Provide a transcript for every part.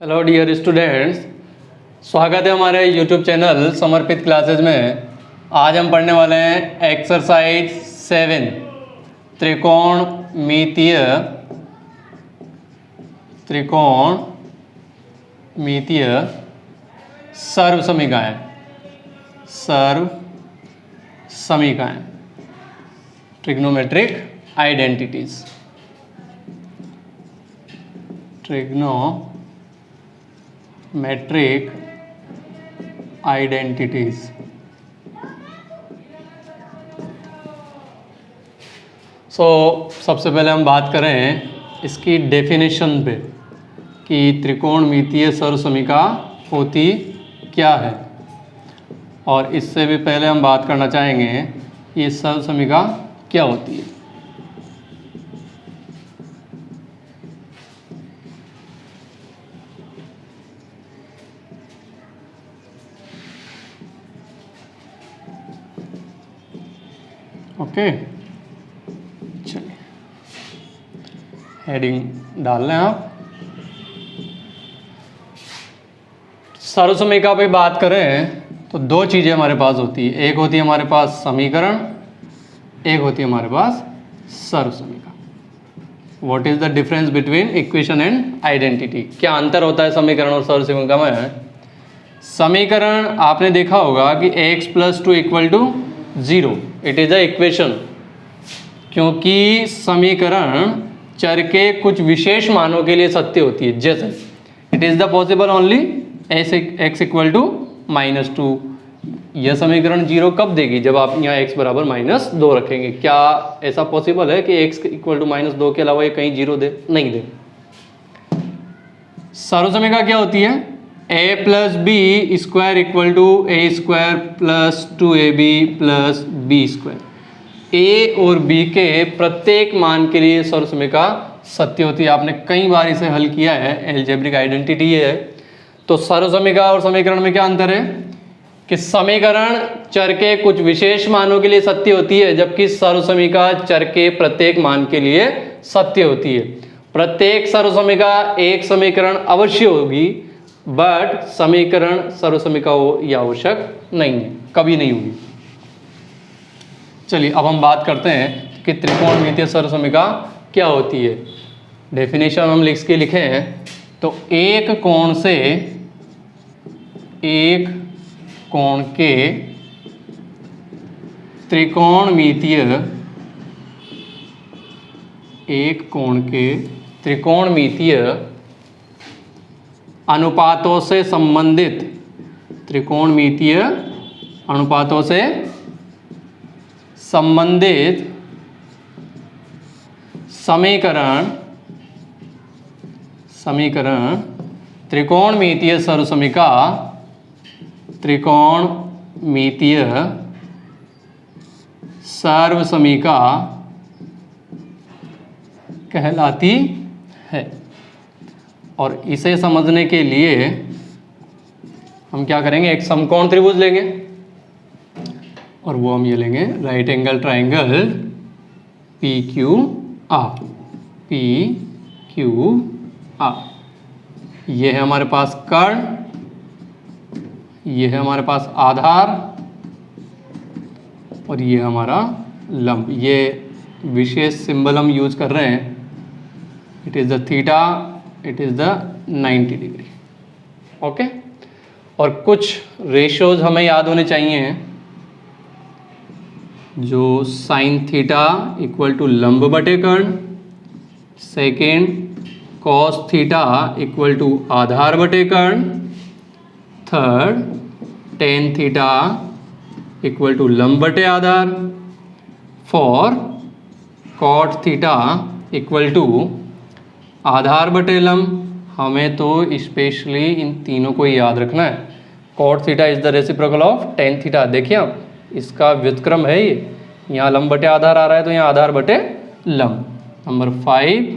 Hello dear students, स्वागत है हमारे यूट्यूब चैनल समर्पित क्लासेज में। आज हम पढ़ने वाले हैं एक्सरसाइज 7 त्रिकोणमितीय सर्व समीकरण ट्रिग्नोमेट्रिक आइडेंटिटीज। Trigonometric identities. सबसे पहले हम बात करें इसकी डेफिनेशन पे कि त्रिकोणमितीय सर्वसमीका होती क्या है। और इससे भी पहले हम बात करना चाहेंगे ये सर्वसमीका क्या होती है। ओके, चलिए हेडिंग डाल लें आप। सर्वसमीका पे बात करें तो दो चीज़ें हमारे पास होती है, एक होती है हमारे पास समीकरण, एक होती है हमारे पास सर्वसमीका। What is the difference between equation and identity? क्या अंतर होता है समीकरण और सर्वसमीका में? समीकरण आपने देखा होगा कि x + 2 = 0, it is a equation. क्योंकि समीकरण चर के कुछ विशेष मानों के लिए सत्य होती है, जैसे it is the possible only x = -2। यह समीकरण 0 कब देगी? जब आप यहाँ x = -2 रखेंगे। क्या ऐसा पॉसिबल है कि x = -2 के अलावा ये कहीं 0 दे? नहीं दे। सर्वसमीका क्या होती है? a + b² = a² + 2ab + b²। a और b के प्रत्येक मान के लिए सर्वसमीका सत्य होती है। आपने कई बार इसे हल किया है, एल्जेब्रिक आइडेंटिटी है। तो सर्वसमीका और समीकरण में क्या अंतर है कि समीकरण चर के कुछ विशेष मानों के लिए सत्य होती है, जबकि सर्वसमीका चर के प्रत्येक मान के लिए सत्य होती है। प्रत्येक सर्वसमीका एक समीकरण अवश्य होगी, बट समीकरण सर्वसमीका हो यह आवश्यक नहीं है, कभी नहीं होगी। चलिए अब हम बात करते हैं कि त्रिकोणमितीय सर्वसमीका क्या होती है। डेफिनेशन हम लिख के लिखे हैं तो एक कोण के त्रिकोणमितीय अनुपातों से संबंधित समीकरण त्रिकोणमितीय सर्वसमीका कहलाती है। और इसे समझने के लिए हम क्या करेंगे, एक समकोण त्रिभुज लेंगे और वो हम ये लेंगे राइट एंगल ट्राइंगल PQR। ये है हमारे पास कर्ण, ये है हमारे पास आधार और ये हमारा लंब। ये विशेष सिंबल हम यूज कर रहे हैं, it is the theta, it is the 90 degree. Okay, और कुछ रेशियोज हमें याद होने चाहिए, जो साइन थीटा = लंब बटे कर्ण, सेकेंड कॉस थीटा = आधार बटे कर्ण, थर्ड टेन थीटा = लंब बटे आधार, फोर कॉट थीटा = आधार बटे लंब। हमें तो स्पेशली इन तीनों को याद रखना है। Cot theta is the reciprocal of tan theta. देखिए आप, इसका व्युत्क्रम है ये, यहाँ लंब बटे आधार आ रहा है तो यहाँ आधार बटे लंब। Number 5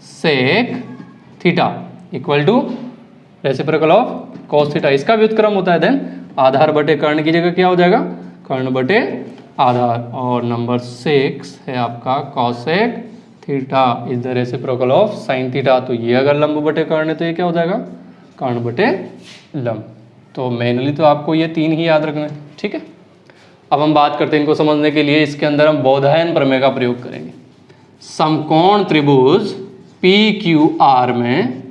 sec theta = reciprocal of cos theta, इसका व्युत्क्रम होता है। देन आधार बटे कर्ण की जगह क्या हो जाएगा, कर्ण बटे आधार। और नंबर 6 है आपका cosec theta is the reciprocal of sine theta. तो ये अगर लंब बटे कर्ण है तो ये क्या हो जाएगा, कर्ण बटे लंब। तो मेनली तो आपको ये 3 ही याद रखना है, ठीक है। अब हम बात करते हैं इनको समझने के लिए, इसके अंदर हम बोधायन प्रमेय का प्रयोग करेंगे। समकोण त्रिभुज PQR में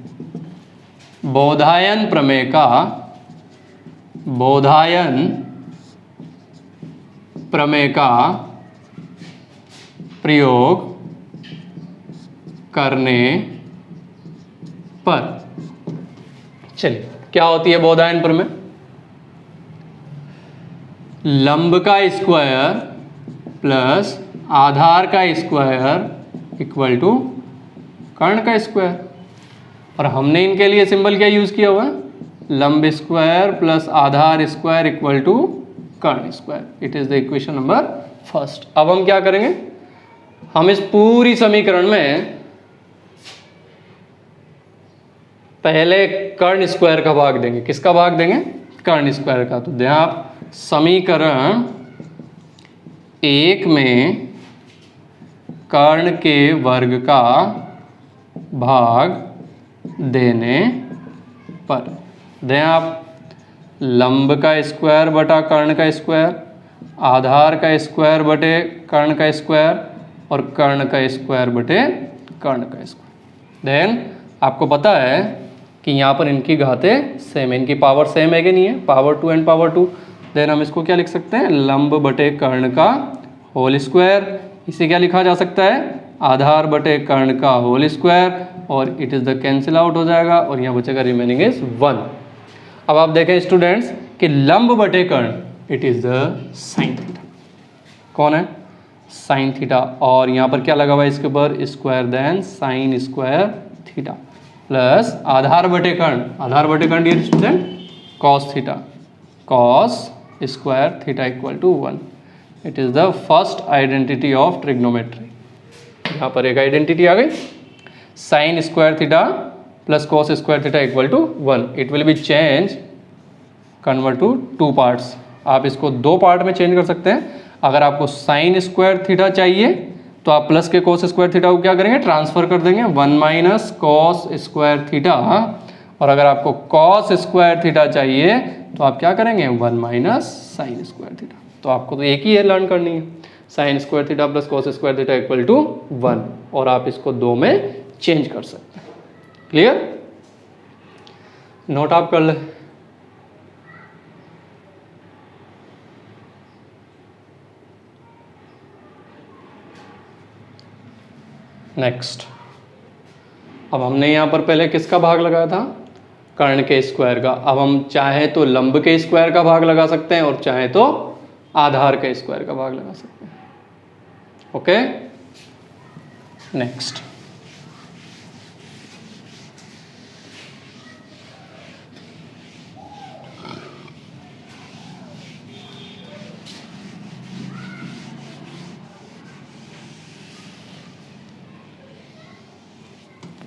बोधायन प्रमेय का प्रयोग करने पर, चलिए क्या होती है बोधायन प्रमेय, लंब का स्क्वायर प्लस आधार का स्क्वायर इक्वल टू कर्ण का स्क्वायर। और हमने इनके लिए सिंबल क्या यूज किया हुआ है, लंब स्क्वायर प्लस आधार स्क्वायर इक्वल टू कर्ण square. It is the equation number first. अब हम क्या करेंगे, हम इस पूरी समीकरण में पहले कर्ण स्क्वायर का भाग देंगे। किसका भाग देंगे, कर्ण स्क्वायर का। तो ध्यान आप, समीकरण 1 में कर्ण के वर्ग का भाग देने पर, ध्यान आप, लंब का स्क्वायर बटा कर्ण का स्क्वायर, आधार का स्क्वायर बटे कर्ण का स्क्वायर और कर्ण का स्क्वायर बटे कर्ण का स्क्वायर। देन आपको पता है कि यहाँ पर इनकी घातें सेम है, इनकी पावर सेम है कि नहीं है, पावर 2 एंड पावर 2। देन हम इसको क्या लिख सकते हैं, लंब बटे कर्ण का होल स्क्वायर। इसे क्या लिखा जा सकता है, आधार बटे कर्ण का होल स्क्वायर, और it is the cancel out हो जाएगा और यहाँ बचेगा रिमेनिंग इज 1। अब आप देखें स्टूडेंट्स कि लंब बटे कर्ण it is the sine theta. कौन है, साइन थीटा। और यहाँ पर क्या लगा हुआ है इसके ऊपर, square then sine square theta plus आधार बटे कर्ण, आधार बटे कर्ण dear student cos theta, cos square theta equal to 1। It is the first identity of trigonometry. यहाँ पर एक आइडेंटिटी आ गई, sine square theta plus cos square theta equal to 1। It will be change convert to 2 parts. आप इसको 2 part में change कर सकते हैं। अगर आपको साइन स्क्वायर थीटा चाहिए तो आप प्लस के कॉस स्क्वायर थीटा को क्या करेंगे, ट्रांसफर कर देंगे 1 माइनस कॉस स्क्वायर थीटा। और अगर आपको कॉस स्क्वायर थीटा चाहिए तो आप क्या करेंगे, 1 माइनस साइन स्क्वायर थीटा। तो आपको तो एक ही है लर्न करनी है, sine square theta plus cos square theta equal to 1, और आप इसको 2 में चेंज कर सकते हैं। क्लियर, नोट आप कर ले। नेक्स्ट, अब हमने यहाँ पर पहले किसका भाग लगाया था, कर्ण के स्क्वायर का। अब हम चाहे तो लंब के स्क्वायर का भाग लगा सकते हैं और चाहे तो आधार के स्क्वायर का भाग लगा सकते हैं। ओके, नेक्स्ट,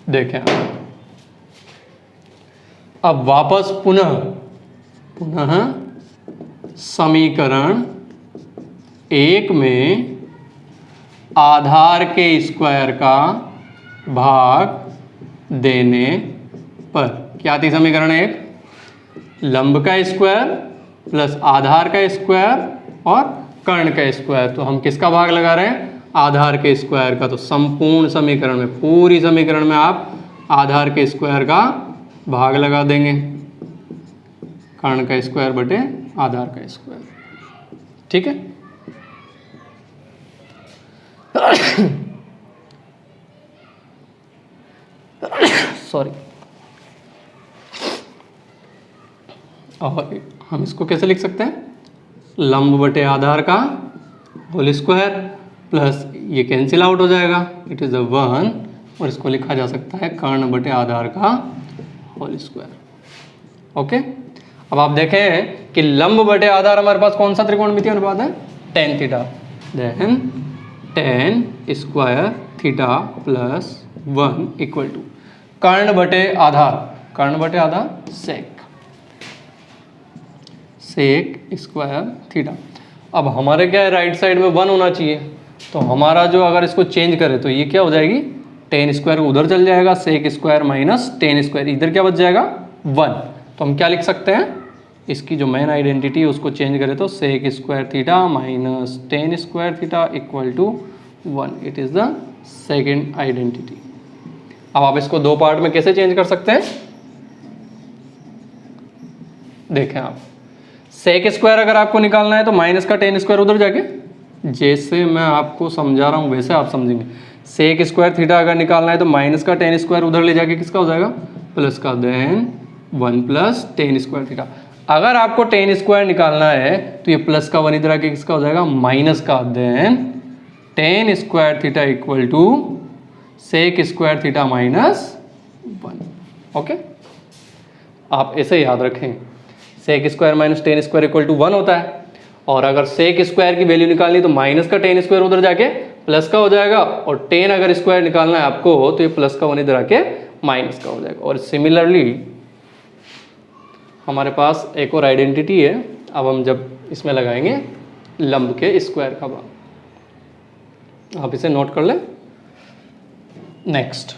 देखें अब वापस पुनः समीकरण 1 में आधार के स्क्वायर का भाग देने पर, क्या थी समीकरण 1, लंब का स्क्वायर प्लस आधार का स्क्वायर और कर्ण का स्क्वायर। तो हम किसका भाग लगा रहे हैं, आधार के स्क्वायर का। तो संपूर्ण समीकरण में, पूरी समीकरण में आप आधार के स्क्वायर का भाग लगा देंगे, कर्ण का स्क्वायर बटे आधार का स्क्वायर। ठीक है, सॉरी। और हम इसको कैसे लिख सकते हैं, लंब बटे आधार का होल स्क्वायर प्लस ये कैंसिल आउट हो जाएगा, इट इज़ 1, और इसको लिखा जा सकता है कर्ण बटे आधार का होल स्क्वायर। ओके, अब आप देखें कि लंब बटे आधार हमारे पास कौन सा त्रिकोणमितीय अनुपात है, tan theta. Then tan square theta plus 1 equal to कर्ण बटे आधार, कर्ण बटे आधार सेक स्क्वायर थीटा। अब हमारे क्या है, राइट साइड में 1 होना चाहिए, तो हमारा जो अगर इसको चेंज करें तो ये क्या हो जाएगी, टेन स्क्वायर उधर चल जाएगा, sec square minus tan square, इधर क्या बच जाएगा 1। तो हम क्या लिख सकते हैं, इसकी जो मेन आइडेंटिटी है उसको चेंज करें तो sec square theta minus tan square theta equal to 1। It is the second identity. अब आप इसको दो पार्ट में कैसे चेंज कर सकते हैं, देखें आप, सेक स्क्वायर अगर आपको निकालना है तो माइनस का टेन स्क्वायर उधर जाके, जैसे मैं आपको समझा रहा हूँ वैसे आप समझेंगे। सेक स्क्वायर थीटा अगर निकालना है तो माइनस का टेन स्क्वायर उधर ले जाके किसका हो जाएगा, प्लस का, then 1 plus tan square theta. अगर आपको टेन स्क्वायर निकालना है तो ये प्लस का 1 इधर आके किसका हो जाएगा, माइनस का, then tan square theta equal to sec square theta minus 1। Okay, आप ऐसे याद रखें, sec square minus tan square equal to 1 होता है, और अगर सेक स्क्वायर की वैल्यू निकालनी तो माइनस का टेन स्क्वायर उधर जाके प्लस का हो जाएगा, और टेन अगर स्क्वायर निकालना है आपको तो ये प्लस का 1 इधर आके माइनस का हो जाएगा। और सिमिलरली हमारे पास एक और आइडेंटिटी है, अब हम जब इसमें लगाएंगे लंब के स्क्वायर का भाग, आप इसे नोट कर लें। नेक्स्ट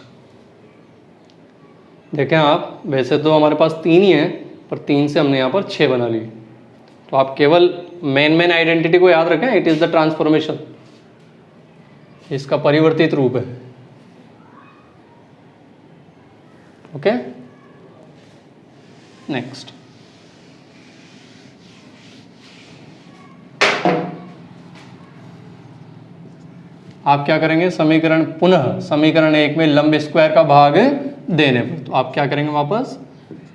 देखें आप, वैसे तो हमारे पास 3 ही है, पर 3 से हमने यहाँ पर 6 बना लिए। तो आप केवल मेन आइडेंटिटी को याद रखें, इट इज़ द ट्रांसफॉर्मेशन, इसका परिवर्तित रूप है। ओके, नेक्स्ट आप क्या करेंगे, समीकरण पुनः समीकरण 1 में लंब स्क्वायर का भाग देने पर, तो आप क्या करेंगे, वापस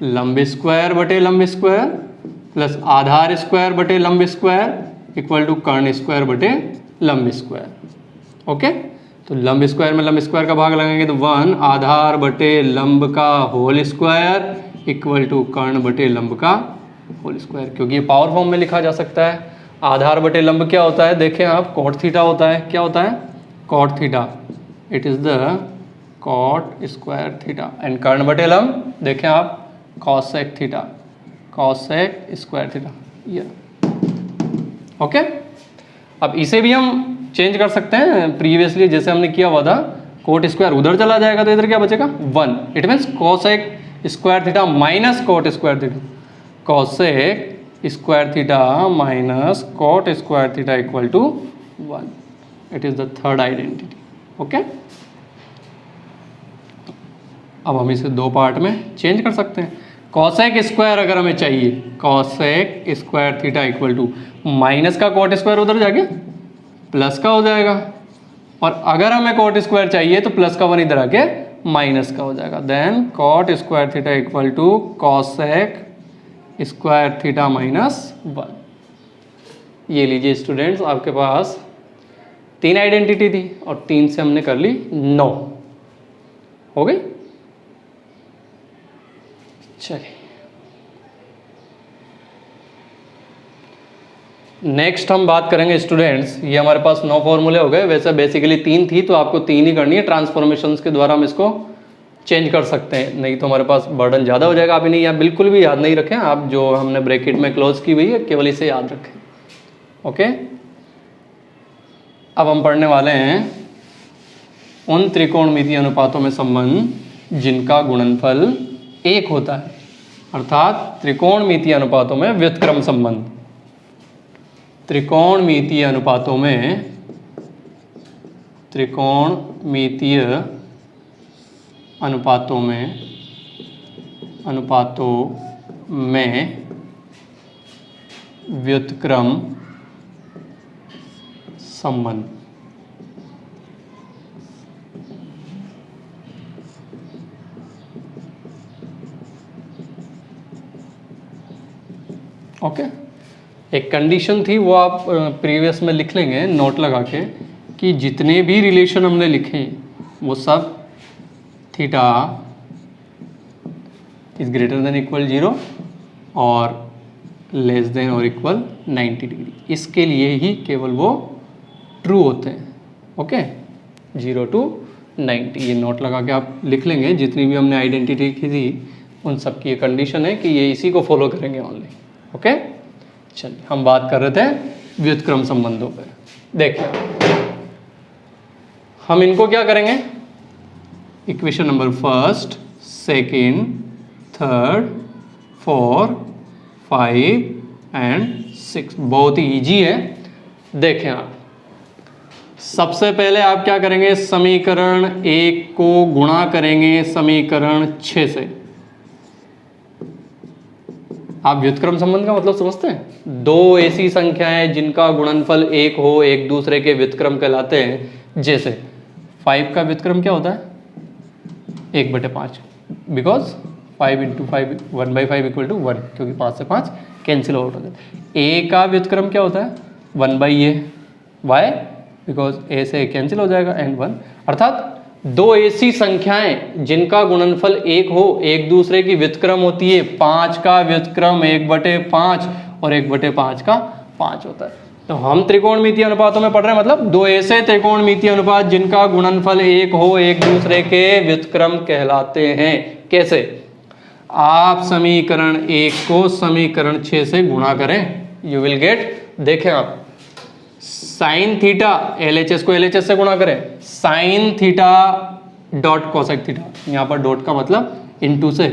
लंब स्क्वायर बटे लंब स्क्वायर प्लस आधार स्क्वायर बटे लंब स्क्वायर इक्वल टू कर्ण स्क्वायर बटे लंब स्क्वायर। ओके, तो लंब स्क्वायर में लंब स्क्वायर का भाग लगाएंगे तो 1 आधार बटे लंब का होल स्क्वायर इक्वल टू कर्ण बटे लंब का होल स्क्वायर, क्योंकि ये पावर फॉर्म में लिखा जा सकता है। आधार बटे लंब क्या होता है, देखें आप, कॉट थीटा होता है। क्या होता है, cot theta, it is the cot square theta, and कर्ण बटे लंब देखें आप, cosec theta, cosec square theta, ये। ओके, अब इसे भी हम चेंज कर सकते हैं, प्रीवियसली जैसे हमने किया हुआ था, कोट स्क्वायर उधर चला जाएगा तो इधर क्या बचेगा 1। It means cosec square theta minus cot square theta, cosec square theta minus cot square theta equal to 1। It is the third identity. Okay, अब हम इसे दो पार्ट में चेंज कर सकते हैं। कॉसेक स्क्वायर अगर हमें चाहिए, cosec square theta equal to minus का कोट स्क्वायर उधर जाके प्लस का हो जाएगा, और अगर हमें कोट स्क्वायर चाहिए तो प्लस का 1 इधर आके माइनस का हो जाएगा, then cot square theta equal to cosec square theta minus 1। ये लीजिए स्टूडेंट्स, आपके पास 3 आइडेंटिटी थी और 3 से हमने कर ली 9। हो गई, चलिए नेक्स्ट हम बात करेंगे स्टूडेंट्स, ये हमारे पास 9 फॉर्मूले हो गए। वैसे बेसिकली 3 थी तो आपको 3 ही करनी है, ट्रांसफॉर्मेशंस के द्वारा हम इसको चेंज कर सकते हैं, नहीं तो हमारे पास बर्डन ज़्यादा हो जाएगा। आप इन्हें यहाँ बिल्कुल भी याद नहीं रखें, आप जो हमने ब्रैकेट में क्लोज की हुई है केवल इसे याद रखें। ओके, अब हम पढ़ने वाले हैं उन त्रिकोणमितीय अनुपातों में संबंध जिनका गुणनफल 1 होता है, अर्थात त्रिकोणमितीय अनुपातों में व्युत्क्रम संबंध। त्रिकोणमितीय अनुपातों में व्युत्क्रम संबंध। ओके, एक कंडीशन थी वो आप प्रीवियस में लिख लेंगे नोट लगा के, कि जितने भी रिलेशन हमने लिखे वो सब theta is greater than equal 0 और लेस देन और इक्वल 90 डिग्री, इसके लिए ही केवल वो ट्रू होते हैं। ओके, 0 to 90, ये नोट लगा के आप लिख लेंगे। जितनी भी हमने आइडेंटिटी लिखी थी उन सब की ये कंडीशन है कि ये इसी को फॉलो करेंगे ओनली। ओके, चलिए हम बात कर रहे थे व्युत्क्रम संबंधों पर। देखिए हम इनको क्या करेंगे, equation number first, second, third, 4, 5 and 6, बहुत ही ईजी है। देखें आप, सबसे पहले आप क्या करेंगे, समीकरण 1 को गुणा करेंगे समीकरण 6 से। आप व्युत्क्रम संबंध का मतलब समझते हैं? दो ऐसी संख्याएं जिनका गुणनफल 1 हो, एक दूसरे के व्युत्क्रम कहलाते हैं। जैसे 5 का व्युत्क्रम क्या होता है, 1/5, बिकॉज 5 × 5 1/5 = 1, क्योंकि 5 से 5 कैंसिल आउट हो जाता है। ए का व्युत्क्रम क्या होता है, 1/a, वाई, बिकॉज ए से कैंसिल हो जाएगा एंड 1। अर्थात दो ऐसी संख्याएं जिनका गुणनफल 1 हो, एक दूसरे की व्युत्क्रम होती है। 5 का व्युत्क्रम 1/5 और 1/5 का 5 होता है। तो हम त्रिकोणमितीय अनुपातों में पढ़ रहे हैं, मतलब दो ऐसे त्रिकोणमितीय अनुपात जिनका गुणनफल 1 हो, एक दूसरे के व्युत्क्रम कहलाते हैं। कैसे? आप समीकरण 1 को समीकरण 6 से गुणा करें, यू विल गेट, देखें आप, साइन थीटा, LHS को LHS से गुणा करें, sign theta dot cosec theta, यहाँ पर डॉट का मतलब इनटू से,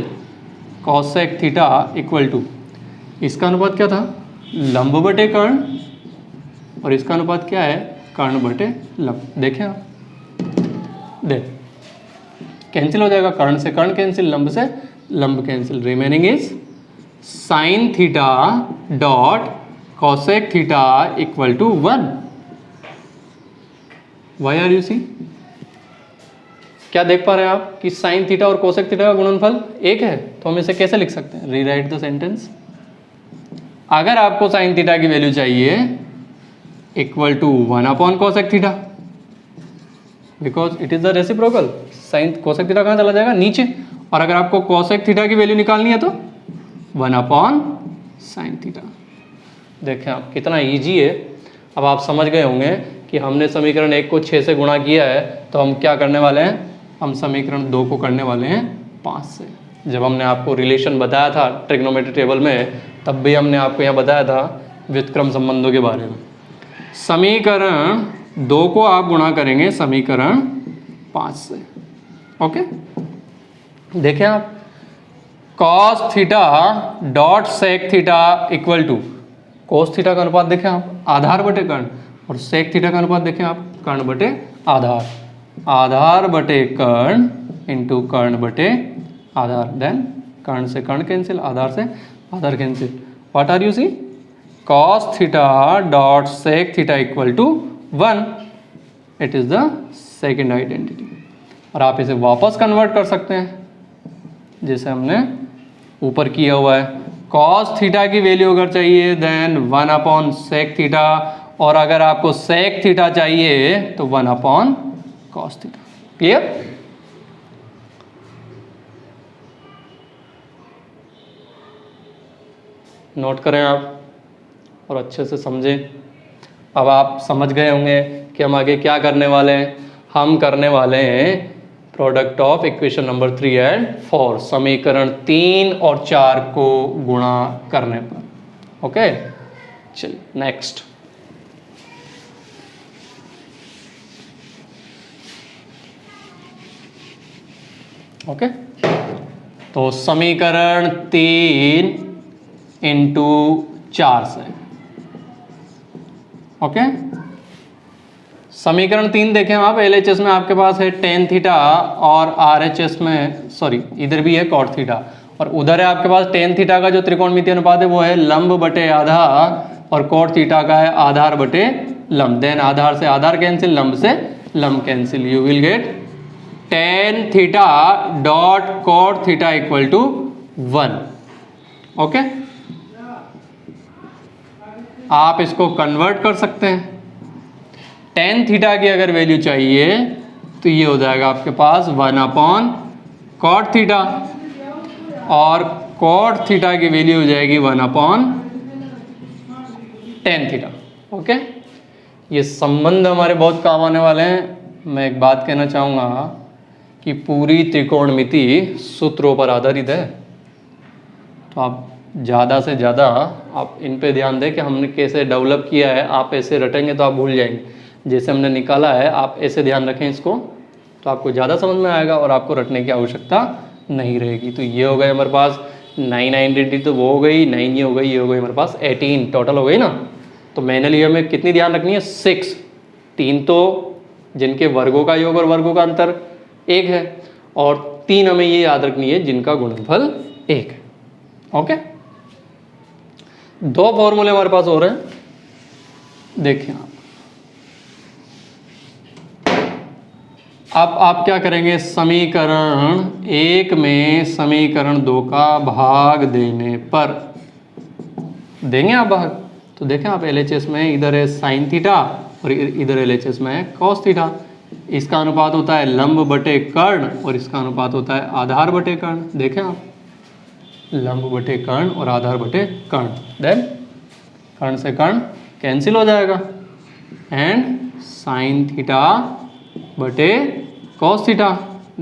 कोसेक थीटा इक्वल टू, इसका अनुपात क्या था, लंब बटे कर्ण, और इसका अनुपात क्या है, कर्ण बटे लंब। देखें आप, देख कैंसिल हो जाएगा, कर्ण से कर्ण कैंसिल, लंब से लंब cancel, remaining is sine theta dot cosec theta equal to 1। Why are you see, क्या देख पा रहे हैं आप कि साइन थीटा और कोसेक थीटा का गुणनफल 1 है। तो हम इसे कैसे लिख सकते हैं, रीराइट द सेंटेंस। अगर आपको साइन थीटा की वैल्यू चाहिए equal to 1 cosec theta, because it is the reciprocal, sine cosec theta कहाँ चला जाएगा, नीचे। और अगर आपको कोसेक थीटा की वैल्यू निकालनी है तो 1 साइन थीटा। देखें आप कितना इजी है। अब आप समझ गए होंगे कि हमने समीकरण 1 को 6 से गुणा किया है, तो हम क्या करने वाले हैं, हम समीकरण 2 को करने वाले हैं 5 से। जब हमने आपको रिलेशन बताया था ट्रिग्नोमेट्री टेबल में, तब भी हमने आपको यहाँ बताया था व्युत्क्रम संबंधों के बारे में। समीकरण 2 को आप गुणा करेंगे समीकरण 5 से। ओके, देखें आप, cos theta dot sec theta equal to, cos theta का अनुपात देखें आप, आधार बटे कर्ण, और सेक थीटा का अनुपात देखें आप, कर्ण बटे आधार, आधार बटे कर्ण इंटू कर्ण बटे आधार, देन कर्ण से कर्ण कैंसिल, आधार से आधार cancel. What are you see, cos theta dot sec theta equal to 1, it is the second identity. और आप इसे वापस कन्वर्ट कर सकते हैं जैसे हमने ऊपर किया हुआ है। कॉस थीटा की वैल्यू अगर चाहिए देन 1 सेक थीटा, और अगर आपको सेक थीटा चाहिए तो 1 कॉस थीटा। क्लियर? नोट करें आप और अच्छे से समझें। अब आप समझ गए होंगे कि हम आगे क्या करने वाले हैं। हम करने वाले हैं product of equation number 3 and 4, समीकरण 3 और 4 को गुणा करने पर। ओके, चलिए नेक्स्ट। ओके, तो समीकरण 3 इंटू 4 से। ओके, समीकरण 3 देखें आप, LHS में आपके पास है टेन थीटा और RHS में, सॉरी इधर भी है कॉट थीटा, और उधर है आपके पास टेन थीटा का जो त्रिकोणमितीय अनुपात है वो है लंब बटे आधार, और कॉट थीटा का है आधार बटे लंब। देन आधार से आधार कैंसिल, लंब से लंब cancel, you will get tan theta dot cot theta equal to 1। Okay, आप इसको कन्वर्ट कर सकते हैं। टेन थीटा की अगर वैल्यू चाहिए तो ये हो जाएगा आपके पास 1 कॉट थीटा, और कॉट थीटा की वैल्यू हो जाएगी 1 टेन थीटा। ओके, ये संबंध हमारे बहुत काम आने वाले हैं। मैं एक बात कहना चाहूँगा कि पूरी त्रिकोणमिति सूत्रों पर आधारित है, तो आप ज़्यादा से ज़्यादा आप इन पे ध्यान दें कि हमने कैसे डेवलप किया है। आप ऐसे रटेंगे तो आप भूल जाएंगे, जैसे हमने निकाला है आप ऐसे ध्यान रखें इसको, तो आपको ज़्यादा समझ में आएगा और आपको रटने की आवश्यकता नहीं रहेगी। तो ये हो गए हमारे पास 9 आइडेंटिटी, तो वो हो गई 9, ये हो गई, ये हो गई हमारे पास 18 टोटल हो गई ना। तो मैनुअली हमें कितनी ध्यान रखनी है, 6। 3 तो जिनके वर्गों का योग और वर्गों का अंतर 1 है, और 3 हमें ये याद रखनी है जिनका गुणनफल 1 है। ओके, 2 फॉर्मूले हमारे पास हो रहे हैं, देखिए आप क्या करेंगे, समीकरण 1 में समीकरण 2 का भाग देने पर देंगे आप भाग। तो देखें आप LHS में इधर है साइन थीटा और इधर LHS में है कॉस थीटा। इसका अनुपात होता है लंब बटे कर्ण और इसका अनुपात होता है आधार बटे कर्ण। देखें आप, लंब बटे कर्ण और आधार बटे कर्ण, देन कर्ण से कर्ण कैंसिल हो जाएगा एंड साइन थीटा बटे cos theta.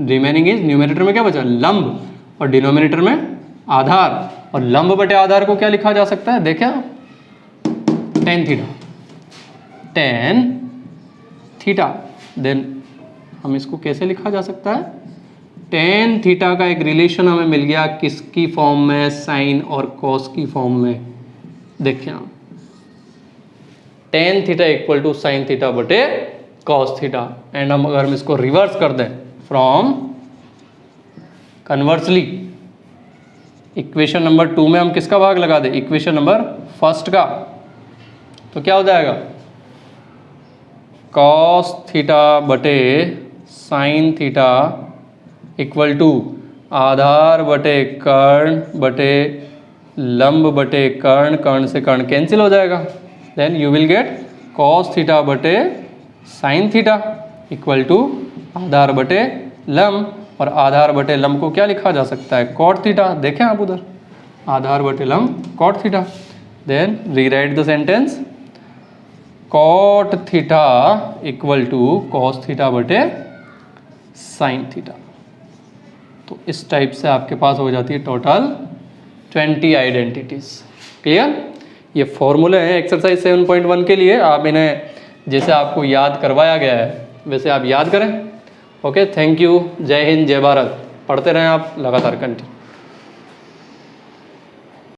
Remaining is, numerator में क्या बचा, लंब, और डिनोमिनेटर में आधार। और लंब बटे आधार को क्या लिखा जा सकता है, देखें आप, tan theta, tan theta. Then हम इसको कैसे लिखा जा सकता है, टेन थीटा का एक रिलेशन हमें मिल गया, किसकी फॉर्म में, साइन और कॉस की फॉर्म में। देखिए आप, tan theta equal to sine theta बटे कॉस थीटा। एंड हम अगर हम इसको रिवर्स कर दें फ्रॉम कन्वर्सली, इक्वेशन नंबर 2 में हम किसका भाग लगा दें, इक्वेशन नंबर 1 का, तो क्या हो जाएगा, कॉस थीटा बटे साइन थीटा इक्वल टू आधार बटे कर्ण बटे लंब बटे कर्ण, कर्ण से कर्ण कैंसिल हो जाएगा। Then you will get cos theta बटे साइन थीटा इक्वल टू आधार बटे लंब, और आधार बटे लंब को क्या लिखा जा सकता है, कॉट थीटा। देखें आप उधर, आधार बटे लंब cot theta. Then rewrite the sentence, cot theta equal to cos theta बटे साइन थीटा। तो इस टाइप से आपके पास हो जाती है टोटल 20 आइडेंटिटीज। क्लियर, ये फॉर्मूले हैं एक्सरसाइज 7.1 के लिए। आप इन्हें जैसे आपको याद करवाया गया है वैसे आप याद करें। ओके, थैंक यू, जय हिंद, जय भारत। पढ़ते रहें आप लगातार, कंटिन्यू।